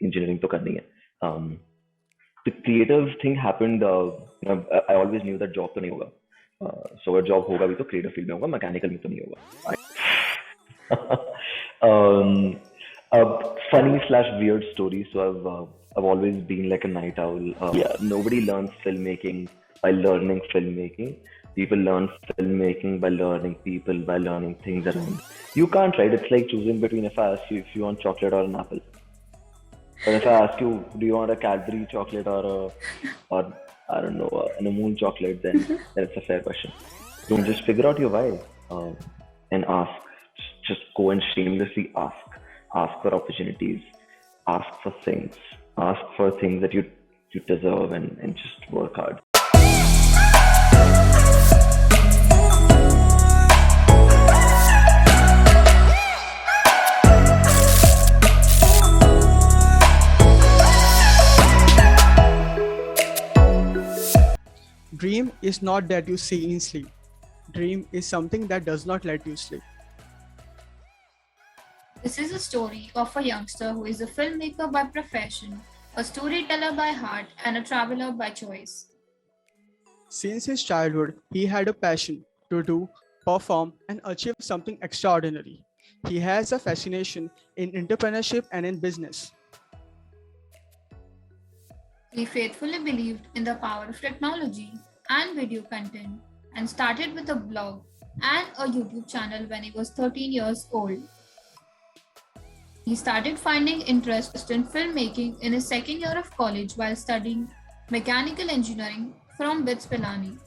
engineering तो करनी है. The creative thing happened. I always knew that job तो नहीं होगा. So अगर job होगा भी तो creative field में होगा, mechanical में तो नहीं होगा. um, a funny slash weird story. So I've always been like a night owl. Yeah, nobody learns filmmaking by learning filmmaking. People learn filmmaking by learning people, by learning things around. You can't, right? It's like choosing between, if I ask you if you want chocolate or an apple. But if I ask you, do you want a Cadbury chocolate or I don't know, an Moon chocolate, then it's a fair question. Don't just figure out your why and ask. Just go and shamelessly ask. Ask for opportunities. Ask for things. Ask for things that you deserve and just work hard. Dream is not that you see in sleep. Dream is something that does not let you sleep. This is a story of a youngster who is a filmmaker by profession, a storyteller by heart, and a traveler by choice. Since his childhood, he had a passion to do, perform, and achieve something extraordinary. He has a fascination in entrepreneurship and in business. He faithfully believed in the power of technology and video content and started with a blog and a YouTube channel when he was 13 years old. He started finding interest in filmmaking in his second year of college while studying mechanical engineering from Pilani.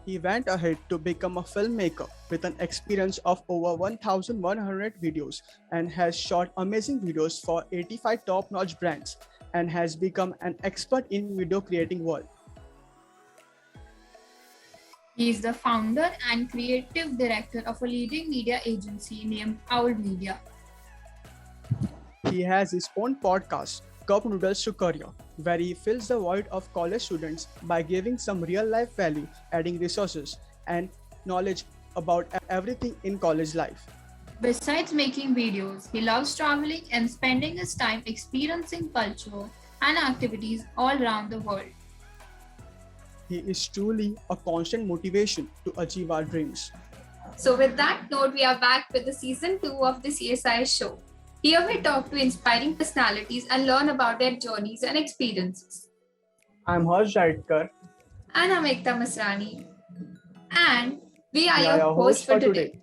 He went ahead to become a filmmaker with an experience of over 1,100 videos and has shot amazing videos for 85 top-notch brands and has become an expert in video creating world. He is the founder and creative director of a leading media agency named Owl Media. He has his own podcast, Cup Noodles to Career, where he fills the void of college students by giving some real-life value, adding resources and knowledge about everything in college life. Besides making videos, he loves traveling and spending his time experiencing culture and activities all around the world. He is truly a constant motivation to achieve our dreams. So with that note, we are back with the season 2 of the CSI Show. Here we talk to inspiring personalities and learn about their journeys and experiences. I'm Daitkar. And I'm Ekta Masrani. And we are your hosts for today.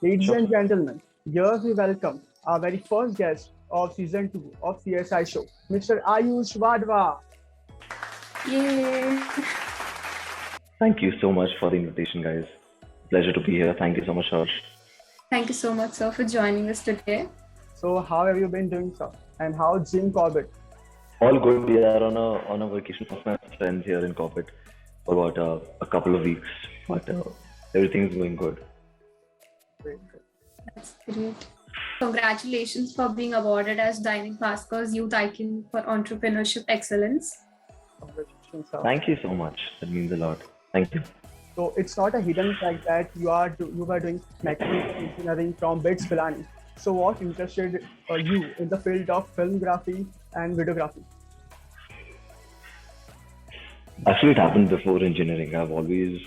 Ladies and gentlemen, here we welcome our very first guest of season 2 of CSI Show, Mr. Ayush Wadhwa. Yay! Thank you so much for the invitation, guys. Pleasure to be here. Thank you so much, Harsh. Thank you so much, sir, for joining us today. So how have you been doing, sir? And how's Jim Corbett? All good. We are on a vacation with my friends here in Corbett for about a couple of weeks, but everything's going good. That's great. Congratulations for being awarded as Dainik Bhaskar's Youth Icon for Entrepreneurship Excellence. Congratulations, sir. Thank you so much. That means a lot. Thank you. So it's not a hidden fact that you were doing mechanical engineering from Pilani. So what interested you in the field of filmography and videography? Actually, it happened before engineering. I've always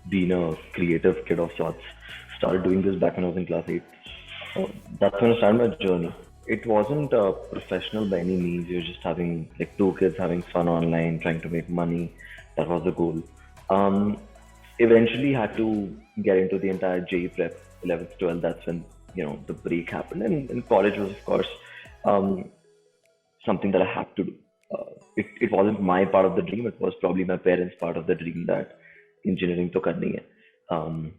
been a creative kid of sorts. Started doing this back when I was in class 8. So that's when I started my journey. It wasn't professional by any means. You're just having like two kids having fun online, trying to make money. That was the goal. Eventually had to get into the entire JE prep, 11th, 12th. That's when the break happened, and college was of course something that I had to do. It wasn't my part of the dream. It was probably my parents' part of the dream that engineering to karni hai.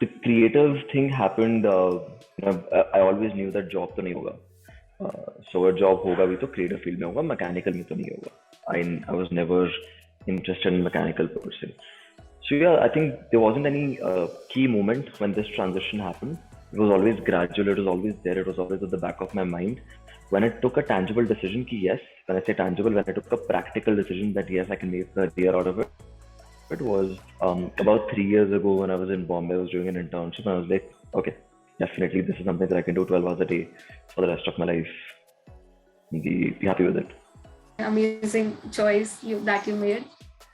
The creative thing happened. I always knew that job to nahi hoga. So अगर job होगा भी तो creative field में होगा, mechanical में तो नहीं होगा. I was never interested in mechanical per se. So yeah, I think there wasn't any key moment when this transition happened. It was always gradual. It was always there. It was always at the back of my mind. When I took a tangible decision, yes. When I say tangible, when I took a practical decision that yes, I can make a career out of it. It was about 3 years ago when I was in Bombay. I was doing an internship and I was like, okay, definitely this is something that I can do 12 hours a day for the rest of my life. be happy with it. Amazing choice that you made.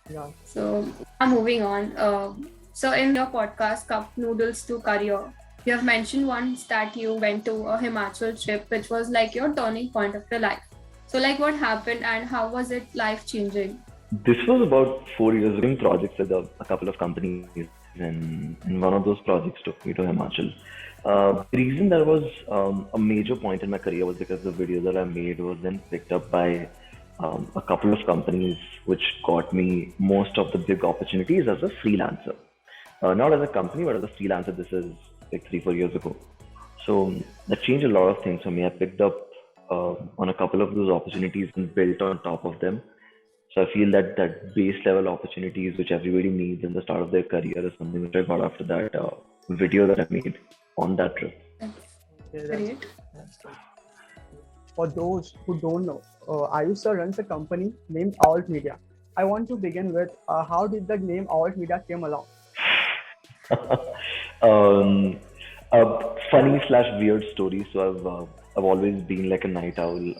Yeah. So moving on. So in your podcast, Cup Noodles to Career, you have mentioned once that you went to a Himachal trip, which was like your turning point of your life. So like what happened and how was it life changing? This was about 4 years doing projects with a couple of companies, and one of those projects took me to Himachal. The reason that was a major point in my career was because the video that I made was then picked up by a couple of companies, which got me most of the big opportunities as a freelancer. Not as a company, but as a freelancer. This is like 3-4 years ago. So that changed a lot of things for me. I picked up on a couple of those opportunities and built on top of them. So I feel that base level opportunities which everybody needs in the start of their career is something which I got after that video that I made on that trip. Okay, Great. that's good. For those who don't know, Ayush sir runs a company named Alt Media. I want to begin with how did the name Alt Media came along? um, a funny slash weird story. So I've always been like a night owl.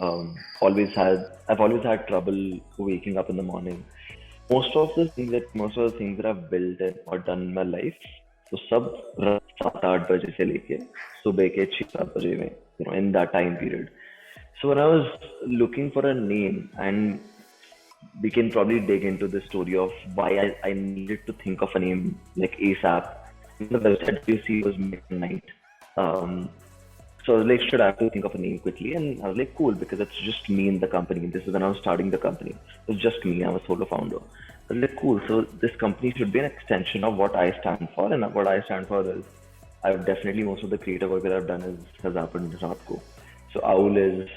I've always had trouble waking up in the morning. Most of the things that I've built and or done in my life, तो सब रात 7-8 बजे से लेके सुबह के 6-7 बजे में, in that time period. So when I was looking for a name, and we can probably dig into the story of why I needed to think of a name like ASAP. The website you see was midnight. So I was like, should I have to think of a name quickly? And I was like, cool, because it's just me in the company. This is when I was starting the company. It was just me. I'm a solo founder. I was like, cool. So this company should be an extension of what I stand for. And what I stand for is, I've definitely, most of the creative work that I've done has happened in Raat. So owl is,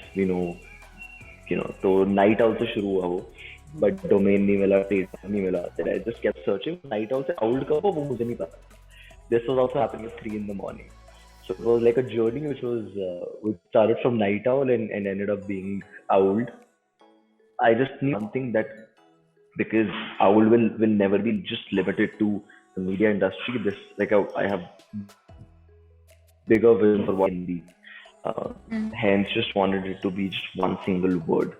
तो night owl से शुरू हुआ वो, but domain नहीं मिला, trademark नहीं मिला. Then I just kept searching. Night owl से owl कब हो वो मुझे नहीं पता. This was also happening at 3 in the morning. So it was like a journey which started from night owl and ended up being owled. I just knew one thing, that because owl will never be just limited to the media industry. This I have bigger vision for what it can be. Hence, just wanted it to be just one single word.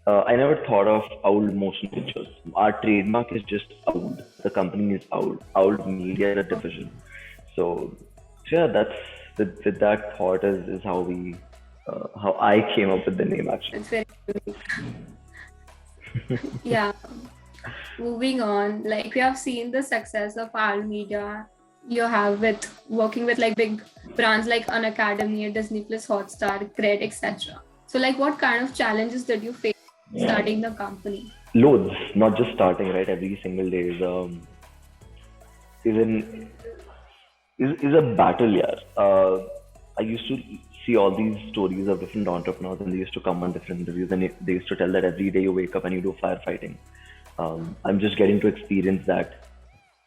I never thought of owl motion pictures. Our trademark is just owl. The company is owl. Owl Media is a division. So yeah, that's with that thought is how I came up with the name actually. It's very unique. Yeah. Moving on, like we have seen the success of Alt Media you have with working with like big brands like Unacademy, Disney Plus, Hotstar, Cred, etc. So like what kind of challenges did you face starting the company? Loads, not just starting, right? Every single day is a battle, yeah. I used to see all these stories of different entrepreneurs, and they used to come on different interviews, and they used to tell that every day you wake up and you do firefighting. I'm just getting to experience that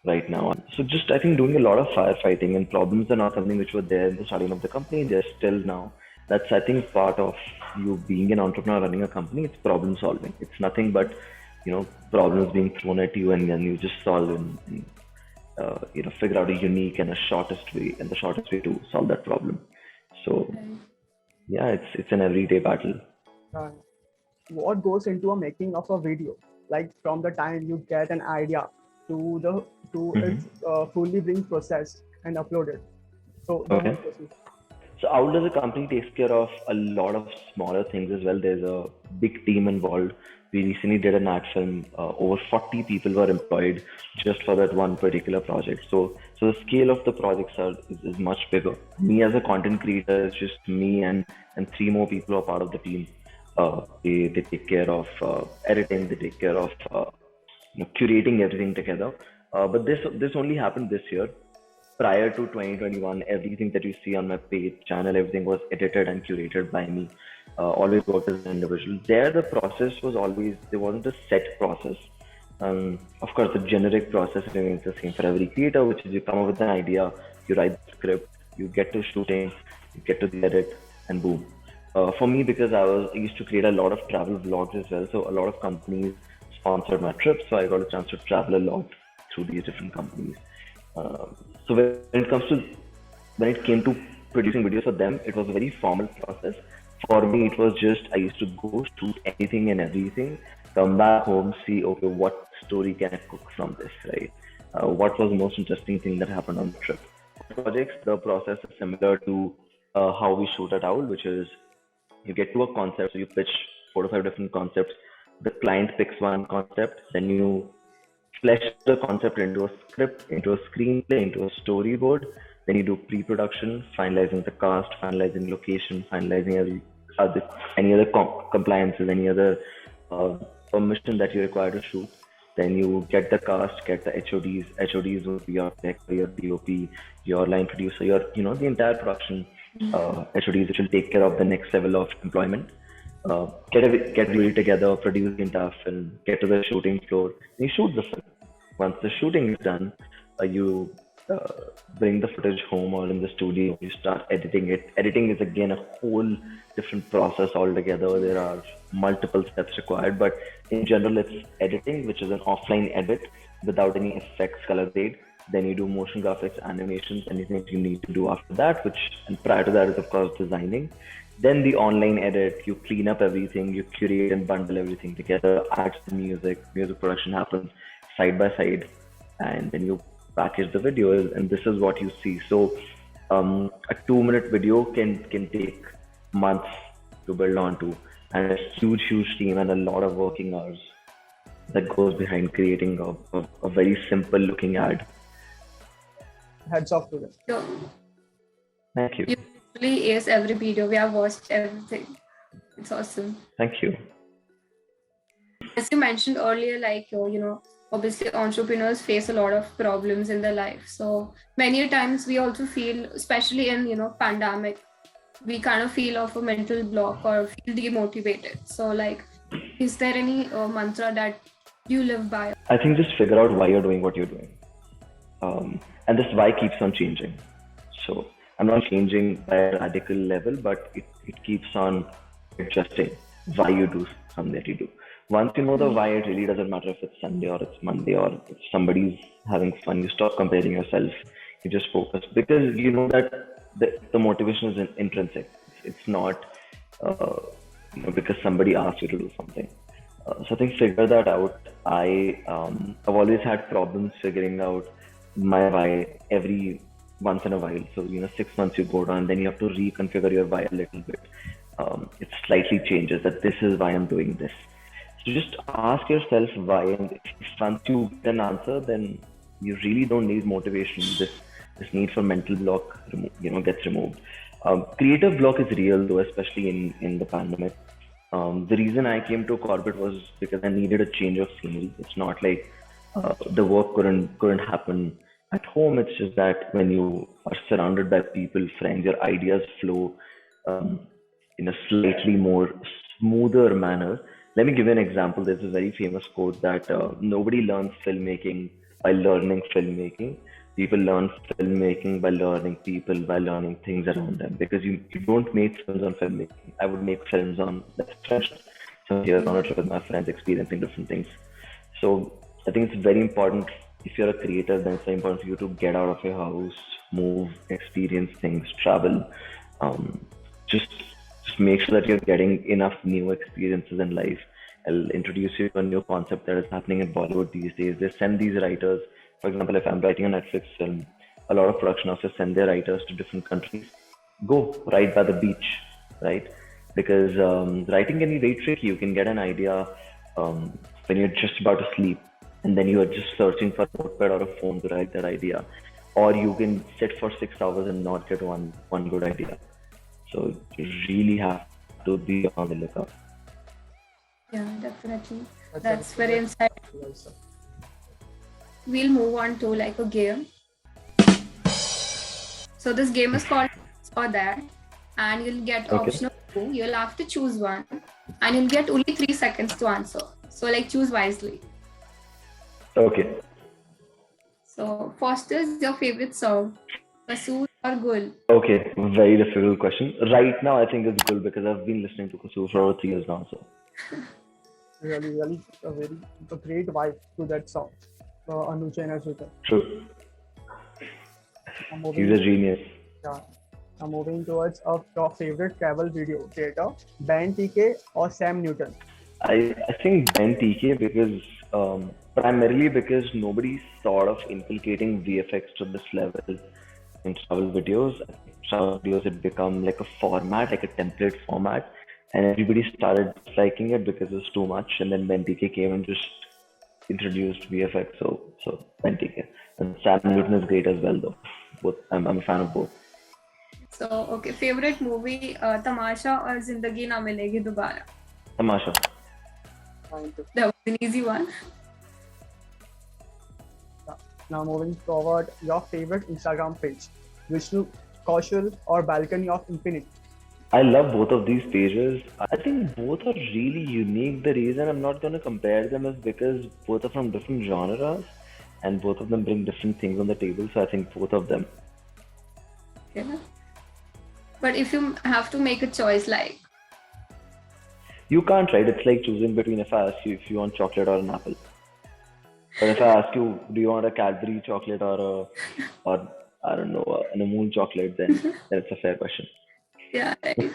right now. So just, I think, doing a lot of firefighting, and problems are not something which were there in the starting of the company. They're still now. That's, I think, part of you being an entrepreneur running a company. It's problem solving. It's nothing but, problems being thrown at you, and then you just solve and figure out a unique and the shortest way to solve that problem. So yeah, it's an everyday battle. What goes into a making of a video? Like from the time you get an idea to it's fully being processed and uploaded. So okay. So Owl as a company takes care of a lot of smaller things as well. There's a big team involved. We recently did an ad film. Over 40 people were employed just for that one particular project. So the scale of the projects is much bigger. Me as a content creator, it's just me and 3 more people who are part of the team. They take care of editing. They take care of curating everything together. But this only happened this year. Prior to 2021, everything that you see on my page, channel, everything was edited and curated by me. Always worked as an individual. There, the process was there wasn't a set process. Of course, the generic process remains the same for every creator, which is you come up with an idea, you write the script, you get to shooting, you get to the edit, and boom. For me, because I used to create a lot of travel vlogs as well, so a lot of companies sponsored my trips, so I got a chance to travel a lot through these different companies. So when it came to producing videos for them, it was a very formal process. For me, it was just I used to go shoot anything and everything, come back home, see, okay, what story can I cook from this, right? What was the most interesting thing that happened on the trip? Projects, the process is similar to how we shoot at Owl, which is you get to a concept, so you pitch 4 to 5 different concepts. The client picks one concept, then you flesh the concept into a script, into a screenplay, into a storyboard. Then you do pre-production, finalizing the cast, finalizing location, finalizing any other compliances, any other uh, permission that you require to shoot. Then you get the cast, get the HODs. HODs will be your tech, your DOP, your line producer, your the entire production HODs, which will take care of the next level of employment. Get everybody together, produce the entire film, get to the shooting floor, and you shoot the film. Once the shooting is done, you uh, bring the footage home or in the studio, you start editing it. Editing is again a whole different process altogether. There are multiple steps required, but in general, it's editing, which is an offline edit without any effects, color grade. Then you do motion graphics, animations, anything that you need to do after that, and prior to that is of course designing. Then the online edit, you clean up everything, you curate and bundle everything together, add some music production happens side by side, and then you package the videos, and this is what you see. So a 2-minute video can take months to build onto, and a huge team and a lot of working hours that goes behind creating a very simple looking ad. Heads off to them. So Thank you. you literally ace every video. We have watched everything. It's awesome. Thank you. As you mentioned earlier, like obviously entrepreneurs face a lot of problems in their life. So many times we also feel, especially in pandemic, we kind of feel of a mental block or feel demotivated. So like, is there any mantra that you live by? I think just figure out why you're doing what you're doing. And this why keeps on changing. So I'm not changing by a radical level, but it keeps on adjusting why you do something that you do. Once you know the why, it really doesn't matter if it's Sunday or it's Monday or if somebody's having fun. You stop comparing yourself. You just focus because you know that the motivation is intrinsic. It's not because somebody asked you to do something. So I think figure that out. I've always had problems figuring out my why every once in a while. So 6 months you go down, then you have to reconfigure your why a little bit. It slightly changes that this is why I'm doing this. So just ask yourself why, and if once you get an answer, then you really don't need motivation. This need for mental block gets removed. Creative block is real though, especially in the pandemic. The reason I came to corporate was because I needed a change of scenery. It's not like the work couldn't happen at home. It's just that when you are surrounded by people, friends, your ideas flow in a slightly more smoother manner. Let me give you an example. There's a very famous quote that nobody learns filmmaking by learning filmmaking. People learn filmmaking by learning people, by learning things around them. Because you don't make films on filmmaking. I would make films on French. So here on a trip with my friends, experiencing different things. So I think it's very important. If you're a creator, then it's very important for you to get out of your house, move, experience things, travel. Just make sure that you're getting enough new experiences in life. I'll introduce you to a new concept that is happening in Bollywood these days. They send these writers, for example, if I'm writing a Netflix film, a lot of production houses send their writers to different countries. Go write by the beach, right? Because writing can be very tricky. You can get an idea when you're just about to sleep, and then you are just searching for a notepad or a phone to write that idea. Or you can sit for 6 hours and not get one good idea. So you really have to be on the lookout. Yeah, definitely. That's very insightful. We'll move on to like a game. So this game is called or that, and you'll get option of 2. You'll have to choose one, and you'll get only 3 seconds to answer. So like choose wisely. Okay. So first is your favorite song, Kasoor or Gul? Okay, very difficult question. Right now, I think it's Gul because I've been listening to Kasoor for over 3 years now. So Really a great vibe to that song. Anuj and Azita. true. He's a genius. Yeah. Now moving towards your favorite travel video creator, Ben TK or Sam Newton. I think Ben TK because primarily because nobody's sort of inculcating VFX to this level in travel videos. Travel videos had become like a format, like a template format, and everybody started disliking it because it was too much. And then Ben TK came and just introduced VFX. So Ben TK and Sam Newton is great as well though. Both I'm a fan of both. So, okay, favorite movie, Tamasha or Zindagi Na Milegi Dobara? Tamasha. That was an easy one. Now moving forward, your favorite Instagram page, Vishnu Kaushal or Balcony of Infinity. I love both of these pages. I think both are really unique. The reason I'm not going to compare them is because both are from different genres and both of them bring different things on the table. So I think both of them. Okay. But if you have to make a choice, like, You can't, right? It's like choosing between if I ask you if you want chocolate or an apple. But if I ask you, do you want a Cadbury chocolate or I don't know, an Moon chocolate, then it's a fair question. yeah, right.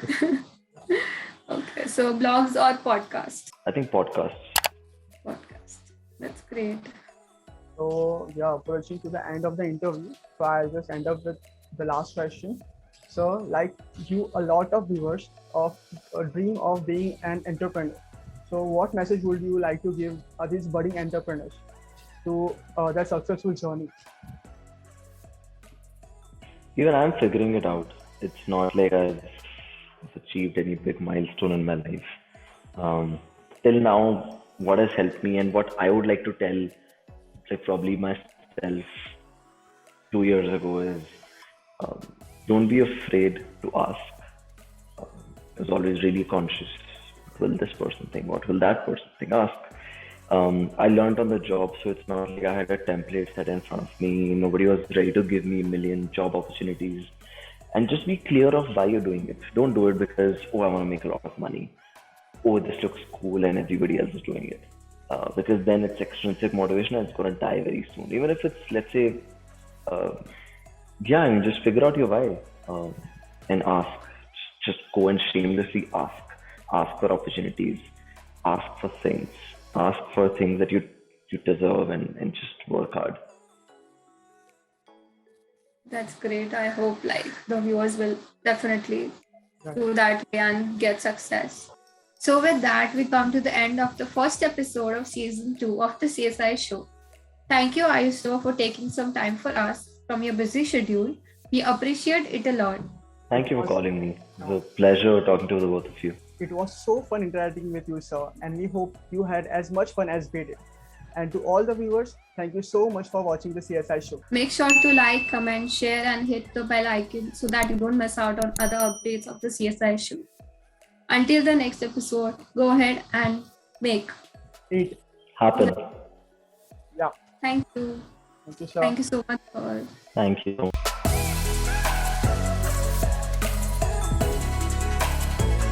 Okay, so blogs or podcast? I think podcasts. Podcast. That's great. So yeah, approaching to the end of the interview. So I'll just end up with the last question. So like you, a lot of viewers of dream of being an entrepreneur. So what message would you like to give these budding entrepreneurs to their successful journey? Even I'm figuring it out. It's not like I've achieved any big milestone in my life. Till now, what has helped me and what I would like to tell, like probably myself 2 years ago, is don't be afraid to ask. I was always really conscious. What will this person think? What will that person think? Ask. I learned on the job, so it's not like I had a template set in front of me. Nobody was ready to give me a million job opportunities. And just be clear of why you're doing it. Don't do it because, I want to make a lot of money. This looks cool and everybody else is doing it. Because then it's extrinsic motivation and it's going to die very soon. Even if it's, let's say, just figure out your why and ask. Just go and shamelessly ask. Ask for opportunities. Ask for things. Ask for things that you deserve and just work hard. That's great. I hope like the viewers will definitely do that way and get success. So with that, we come to the end of the first episode of season 2 of the CSI Show. Thank you, Ayush, for taking some time for us from your busy schedule. We appreciate it a lot. Thank you for calling me. It was a pleasure talking to the both of you. It was so fun interacting with you, sir, and we hope you had as much fun as we did. And to all the viewers, thank you so much for watching the CSI Show. Make sure to like, comment, share, and hit the bell icon so that you don't miss out on other updates of the CSI Show. Until the next episode, go ahead and make it happen. Yeah. Thank you. Thank you, sir. Thank you so much. Thank you.